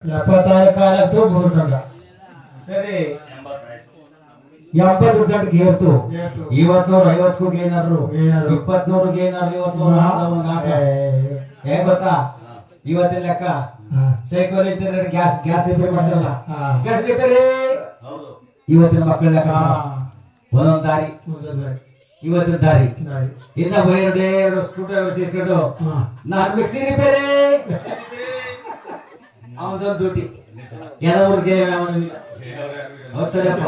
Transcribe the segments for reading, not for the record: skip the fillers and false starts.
76 ಕಾಲತ್ತು 3 ದಂಡ ಸರಿ 80 ದಂಡಕ್ಕೆ ಏರ್ತು ಇವತ್ನೂರು 50ಕ್ಕೂ ಏನಾದ್ರು 20 ಏನಾದ್ರು 50 ಹೇಗ್ ಗೊತ್ತಾ ಇವತ್ತಿನ ಲೆಕ್ಕ ಸೈಕಲ್ ಗ್ಯಾಸ್ ರಿಪೇರಿ ಮಾಡ್ತಾರಲ್ಲ ಗ್ಯಾಸ್ ರಿಪೇರಿ ಇವತ್ತಿನ ಮಕ್ಕಳ ಲೆಕ್ಕ ಒಂದೊಂದು ದಾರಿ ಇವತ್ತಿನ ದಾರಿ ಇನ್ನ ಎರಡು ಸ್ಕೂಟರ್ ತಿರ್ಕೊಂಡು ನಾನು ಮಿಕ್ಸಿ ರಿಪೇರಿ ಅವನದೊಂದು ಡ್ಯೂಟಿ ಕೆಲವ್ರಿಗೆ ಹೋಗ್ತಾರಪ್ಪ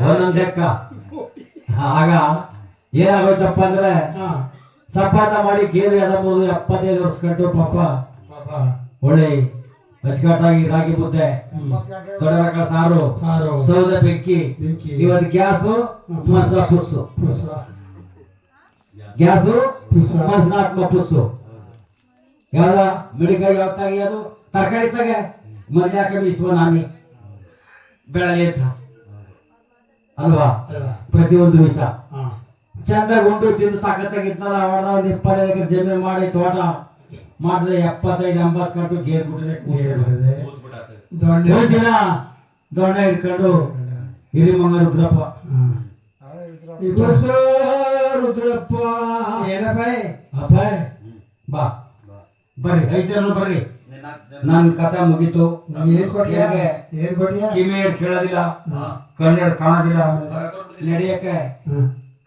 ಒಂದೊಂದು ಲೆಕ್ಕ ಆಗ ಏನಾಗೋಯ್ತಪ್ಪ ಅಂದ್ರೆ ಸಂಪಾದ ಮಾಡಿ ಗೇರು 75 ವರ್ಷ ಕಂಡು ಪಾಪ ಒಳ್ಳೆ ಅಚ್ಚುಕಟ್ಟಾಗಿ ರಾಗಿ ಮುದ್ದೆ ತೊಡರಕಳ ಸಾರು ಸೌದೆ ಬೆಂಕಿ ಇವತ್ತು ಗ್ಯಾಸು ಮಸ್ಲ ಪುಸ್ಸು ಗ್ಯಾಸು ಮಸ್ನಾತ್ಮ ಪುಸ್ಸು ಯಾವ್ದ ಮೆಡಿಕಲ್ ಯಾವ ತೆಗಿಯೋದು ತರಕಾರಿ ತಗೆ ಮದ್ಯ ಕಮಿಸುವ ನಾಮಿ ಬೆಳಗ್ಗೆ ಅಲ್ವಾ ಪ್ರತಿಯೊಂದು ವಿಷ ಚಂದಾಗಿ ಉಂಡು ತಿಂದು ತಾಕತ್ತಾಗಿದ್ನಲ್ಲ ಅವಳ ಒಂದು 25 ಎಕರೆ ಜಮೀನು ಮಾಡಿ ತೋಟ ಮಾಡಿದ್ರೆ 75-80 ಗಂಟು ಗೇರ್ ಬಿಟ್ಟಿದೆ ದಿನ ದೊಣ್ಣೆ ಹಿಡ್ಕೊಂಡು ಹಿರಿಮಂಗ ರುದ್ರಪ್ಪ ರುದ್ರಪ್ಪ ಏನಪ್ಪ ಅಪ್ಪಾಯ್ ಬಾ ಬರ್ರಿ 5 ಜನ ಬರ್ರಿ ನನ್ ಕಥೆ ಮುಗೀತು ಕಿವಿ ಕೇಳೋದಿಲ್ಲ ಕಣ್ಣೆರಡು ಕಾಣೋದಿಲ್ಲ ನಡೆಯಕ್ಕೆ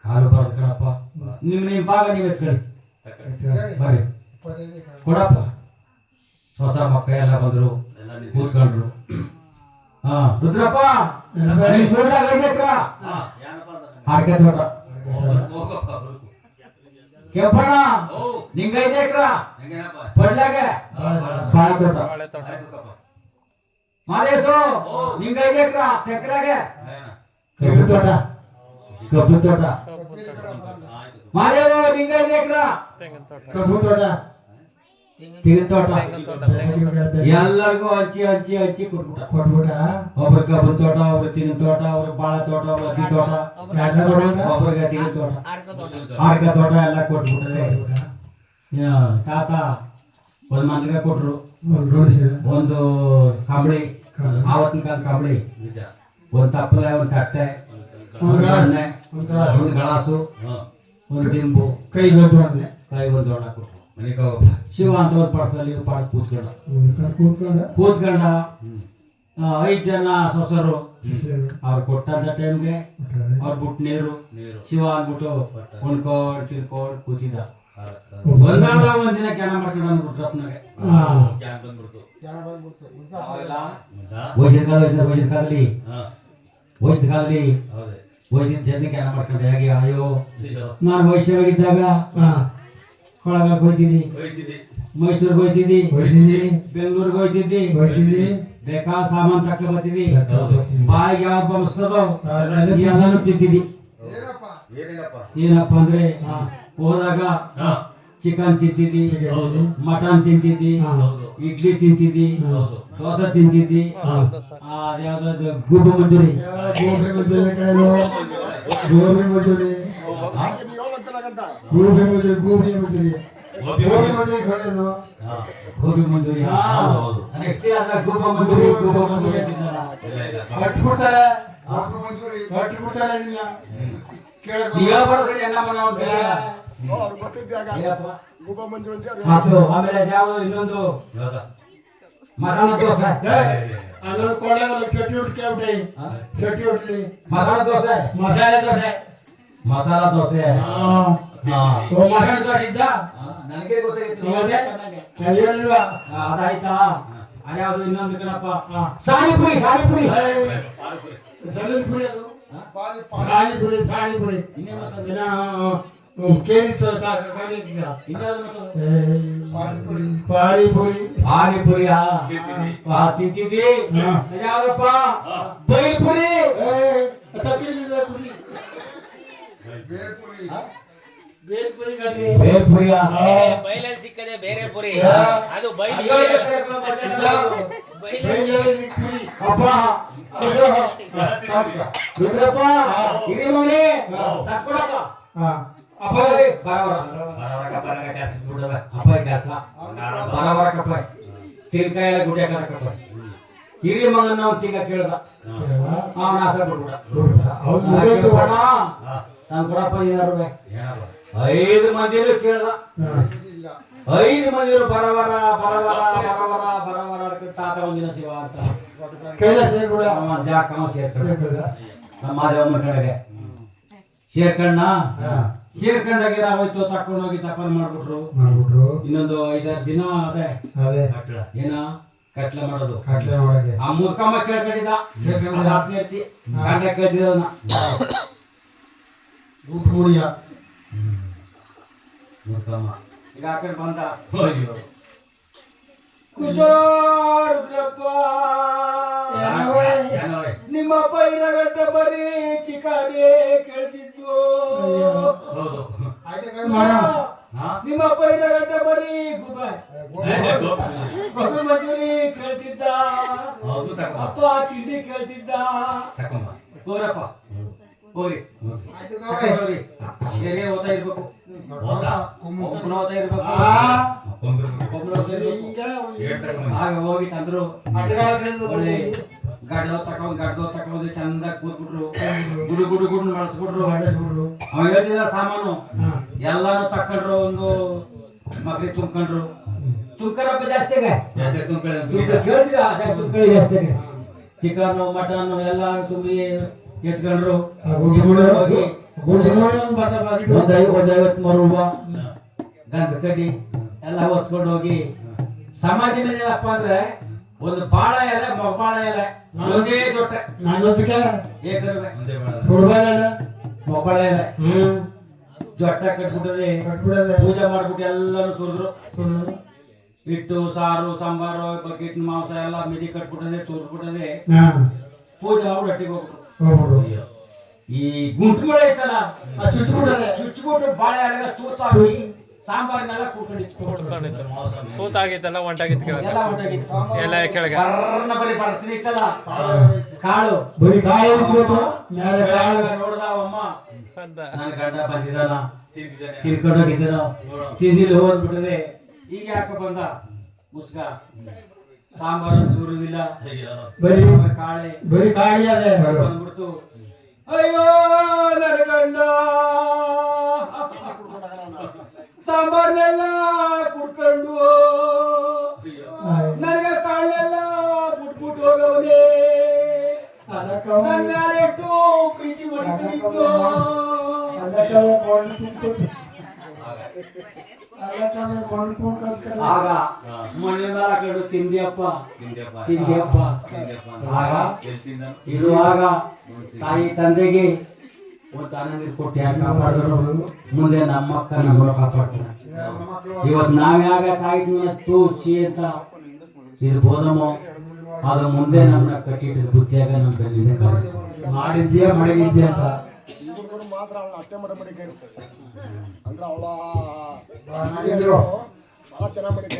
ಕಾಲು ಬರೋದು ಕಣಪ್ಪ ನಿಮ್ ಭಾಗ ನೀವ್ ಎತ್ಕೊಳ್ಳಿ ಬರ್ರಿ ಕೊಡಪ್ಪ ಹೊಸ ಮಕ್ಕ ಎಲ್ಲ ಬಂದ್ರು ಕೂತ್ಕೊಂಡ್ರು ರುದ್ರಪ್ಪ ಅಡಿಕೆ ತೋಟ ಕೆಂಪಣ್ಣ ನಿಂಗ 5 ಎಕರೆ ಪಡ್ಲಾಗೆ ಬಾಳೆ ತೋಟ ಮಾದೇಶು ನಿಂಗ 5 ಎಕರೆ ತೆಕ್ರಾಗೆ ಕಬ್ಬು ತೋಟ ಮಾದೇವು ನಿಂಗ 5 ಎಕರೆ ಕಬ್ಬು ತೋಟ ತೆಂಗಿನ ತೋಟ ಎಲ್ಲರಿಗೂ ಹಂಚಿ ಹಂಚಿ ಹಂಚಿ ಕೊಟ್ಬಿಟ್ಟ ಒಬ್ರ ಕಬ್ಬು ತೋಟ ಒಬ್ರು ತೆಂಗಿನ ತೋಟ ಒಬ್ರು ಬಾಳೆ ತೋಟ ಒಬ್ರು ಅಕ್ಕಿ ತೋಟ ಒಬ್ರಿಗೆ ತೆಂಗಿನ ತೋಟ ಆಡ್ಕ ತೋಟ ಎಲ್ಲ ಕೊಟ್ಬಿಟ್ಟದೆ ತಾತ ಒಂದ್ ಮಂದಿಗೆ ಕೊಟ್ರು ಒಂದು ಕಂಬಳಿ ಆವತ್ತಿನ ಕಾಲ ಕಂಬಳಿ ಒಂದ್ ತಪ್ಪಲೆ ಒಂದ್ ತಟ್ಟೆ ಒಂದು ಗ್ಲಾಸು ಒಂದು ದಿಂಬು ಕೈ ಒಂದು ದೊಡ್ಡ ಕೊಟ್ರು ಶಿವ ಅಂತ ಒಂದು ಪಾಠದಲ್ಲಿ ಪಾಠ ಕೂತ್ಕೊಂಡ 5 ಜನ ಸೊಸರು ಅವ್ರು ಕೊಟ್ಟಂತ ಟೈಮ್ಗೆ ಅವ್ರ ಬಿಟ್ಟು ನೀರು ಶಿವ ಅಂದ್ಬಿಟ್ಟು ಉಣ್ಕೋಡ್ ತಿಳ್ಕೋಡ್ ಕೂತಿದ್ದ ಒಂದಿನ ಕ್ಯಾನ ಮಾಡ್ಕೊಂಡು ರುದ್ರಪ್ಪನಾಗೆ ವೈದ್ಯ ಜನ ಕ್ಯಾನ ಮಾಡ್ಕೊಂಡೆ ಹೇಗೆ ಅಯ್ಯೋ ನಾನು ವೈಶ್ಯವಾಗಿದ್ದಾಗ ಕೊಳಗಕ್ಕೆ ಹೋಯ್ತಿದ್ದಿ ಮೈಸೂರಿಗೆ ಹೋಯ್ತಿದ್ದಿ ಬೆಂಗಳೂರಿಗೆ ಹೋಯ್ತಿದ್ದಿ ಬೇಕಾ ಸಾಮಾನು ತಕ್ಕ ಬರ್ತಿದ್ದಿ ಬಾಯಿಗೆ ಯಾವ ಬಂಸ್ತದೋ ಎಲ್ಲಾನು ತಿಂತಿದ್ದಿ ಏನಪ್ಪ ಅಂದ್ರೆ ಹೋದಾಗ ಚಿಕನ್ ತಿಂತಿದ್ದಿ ಮಟನ್ ತಿಂತಿದ್ದಿ ಇಡ್ಲಿ ತಿಂತಿದ್ದಿ ದೋಸೆ ತಿಂತಿದ್ದಿ ಯಾವ್ದು ಗೋಬಿ ಮಂಚೂರಿ ಆಮೇಲೆ ಯಾವ್ದು ಇನ್ನೊಂದು ಮಸಾಲ ದೋಸೆ ಮಸಾಲ ದೋಸೆ ಮಸಾಲ ದೋಸೆ ನನಗೆ ಗೊತ್ತಾಗಿತ್ತು ಅದಾಯ್ತಾ ಅದ್ಯಾವ್ದು ಇನ್ನೊಂದು ಕಣಪ್ಪ ಸಾಣಿಪುರಿ ಪಾನಿಪುರಿ ತಿಂತಿದ್ದಿ ಯಾವ್ದಪ್ಪ ಬೈಲ್ಪುರಿ ಬೈಲಲ್ಲಿ ಸಿಕ್ಕದೆ ಬೇರೆ ಪುರಿ ಅದು ತಿರ್ಕಾಯ ಗುಡ್ಡೆ ಹಿರಿಯ ಮಗನ ಅವ್ನು ತಿಂಗ ಕೇಳ್ದ ಅವನ ಆಸೆ ಬಿಡ್ಬಿಡ ನಾನು ಕೊಡಪ್ಪ ಏನಾರು 5 ಮಂದಿನೂ ಕೇಳ್ದ 5 ಮಂದಿನೂ ಬರವರ ತಾತ ಒಂದಿನ ಶಿವ ಅಂತ ಜಾಕಮ್ಮ ಸೇರ್ಕೊಂಡ ನಮ್ಮ ಮಾದೇವಮ್ಮ ಕಡೆಗೆ ಸೇರ್ಕೊಂಡಾಗ ಹೋಯ್ತು ತಕೊಂಡೋಗಿ ತಪಾನ ಮಾಡ್ಬಿಟ್ರು ಇನ್ನೊಂದು 5-6 ದಿನ ಅದೇ ಏನ ಕಟ್ಲೆ ಮಾಡೋದು ಆ ಮುದ್ಕಮ್ಮ ಕೇಳ್ಕೊಂಡಿದ್ದ ಗಂಡ ಕೇಳ್ತಿದ್ದ ಮುದ್ಕಮ್ಮ ಈಗ ಆ ಕಡೆ ಬಂದ ಕುಶಾರಪ್ಪ ನಿಮ್ಮ ಪೈರಗಟ್ಟ ಬರೀ ಚಿಕಾದೇ ಕೇಳ್ತಿದ್ವು ನಿಮ್ಮ ಪೈರಗಟ್ಟ ಬರೀ ಗೋಬಿ ಮಂಚೂರಿ ಕೇಳ್ತಿದ್ದ ಅಪ್ಪ ತಿಂಡಿ ಕೇಳ್ತಿದ್ದ ಹೋರಪ್ಪ ಹೋರಿ ಏನೇ ಓದ್ತಾ ಇರ್ಬೇಕು ಒಬ್ಬನ ಓದ್ತಾ ಇರ್ಬೇಕು ಆಗ ಹೋಗಿ ತಂದ್ರು ಒಳ್ಳೆ ಗಡ್ದೋ ತಕೊಂಡ್ ಚಂದ ಕೂತ್ಬಿಟ್ರು ಗುಡು ಮಾಡಿಸ್ಬಿಟ್ರು ಅವ ಹೇಳ್ತಿದ್ದ ಸಾಮಾನು ಎಲ್ಲಾನು ತಕೊಂಡ್ರು ಒಂದು ಮಕ್ಳಿಗೆ ತುಂಬ್ಕೊಂಡ್ರಪ್ಪ ಜಾಸ್ತಿಗೆ ಕೇಳ್ತಿದ್ದ ತುಂಬ್ಕೊಳ್ಳಿ ಜಾಸ್ತಿಗೆ ಚಿಕನ್ ಮಟನ್ ಎಲ್ಲ ತುಂಬಿ ಎತ್ಕೊಂಡ್ರು ಹೋಗಿ ಒಂದು 50 ರೂಪಾಯಿ ಗಂಧ ಕಡ್ಡಿ ಎಲ್ಲ ಹೊತ್ಕೊಂಡು ಹೋಗಿ ಸಮಾಧಿ ಮೇಲೆ ಏನಪ್ಪ ಅಂದ್ರೆ ಒಂದು ಬಾಳ ಎಲೆ ಮೊಗಬಾಳ ಎಲೆ ಒಂದೇ ದೊಡ್ಡ ಏಕರುವೆ ಮೊಗಬಾಳ ಎಲೆ ಜೊಟ್ಟ ಕಟ್ಬಿಟ್ಟದೆ ಪೂಜೆ ಮಾಡ್ಬಿಟ್ಟು ಎಲ್ಲರೂ ಸುರಿದ್ರು ಹಿಟ್ಟು ಸಾರು ಸಾಂಬಾರು ಬಕೆಟ್ ಮಾಂಸ ಎಲ್ಲ ಮಿದಿ ಕಟ್ಬಿಟ್ಟದೆ ಸುರಿದ್ಬಿಟ್ಟದೆ ಪೂಜೆ ಮಾಡ್ಬಿಟ್ಟು ಹಟ್ಟಿಗೆ ಹೋಗ್ಬಿಟ್ರು ಈ ಗುಂಟು ಮಳೆ ಐತಲ್ಲ ಚುಚ್ಚಿಬಿಟ್ಟು ಬಾಳೆ ಎಲೆಗ ತೂತಾಗಿ ಸಾಂಬಾರಿನೆಲ್ಲ ಕೂತಾಗಿತ್ತಲ್ಲ ಒಂಟಾಗಿತ್ತು ಎಲ್ಲ ಕೆಳಗೆ ಬರೀ ಪರಿಸ್ಥಿತಿ ಇತ್ತಲ್ಲ ಕಾಳು ನೋಡ್ದವಮ್ಮ ನನ್ನ ಗಂಡ ಬಂದಿದ್ದಾನ ತಿನ್ಕೊಂಡೋಗಿದ್ದಾನ ತಿಂದಿಲ್ಲ ಹೋಗ್ಬಿಟ್ಟದೆ ಈಗ ಯಾಕೆ ಬಂದ ಮುಸ್ಕ ಸಾಂಬಾರು ಚೂರುದಿಲ್ಲ ಕಾಳೆ ಬಂದ್ಬಿಡ್ತು ಅಯ್ಯೋ ನನ್ನ ಗಂಡ ಸಾಂಬಾರ್ನೆಲ್ಲ ಕುಡ್ಕೊಂಡು ನನಗೆ ಕಾಳೆಲ್ಲ ಬಿಟ್ಬಿಟ್ಟು ಹೋಗವನೇ ನನ್ನ ಎಷ್ಟು ಪ್ರೀತಿ ಮಾಡ್ತಿತ್ತು ಆಗ ಮನೆ ಮೇಲೆ ಕಡು ತಿಂದಿಯಪ್ಪ ಆಗ ಇರುವಾಗ ತಾಯಿ ತಂದೆಗೆ ಒಂದು ಆನಂದ ಕೊಟ್ಟು ಯಾಕೆ ಕಾಪಾಡಿದ್ರು ಮುಂದೆ ನಮ್ಮ ಅಕ್ಕ ನಮ್ಮನ್ನು ಕಾಪಾಡ್ತಾರೆ ಇವತ್ತು ನಾವ್ಯಾಗ ತಾಯಿ ತೂಚಿ ಅಂತ ಇರ್ಬೋದಮೋ ಅದು ಮುಂದೆ ನಮ್ಮನ್ನ ಕಟ್ಟಿಟ್ಟಿದ ಬುದ್ಧಿಯಾಗ ನಮ್ಮ ಬೆನ್ನಿದೆ ಮಾಡಿದ್ಯಾ ಮಡಗಿದ್ಯಾ ಅಂತ ಮಾತ್ರ ಅವಳ ಅಷ್ಟೇ ಮಡಿಕೆ ಇರ್ತದೆ ಅಂದ್ರೆ ಅವಳ ಬಹಳ ಚೆನ್ನಾಗಿ ಮಡಿಕೆ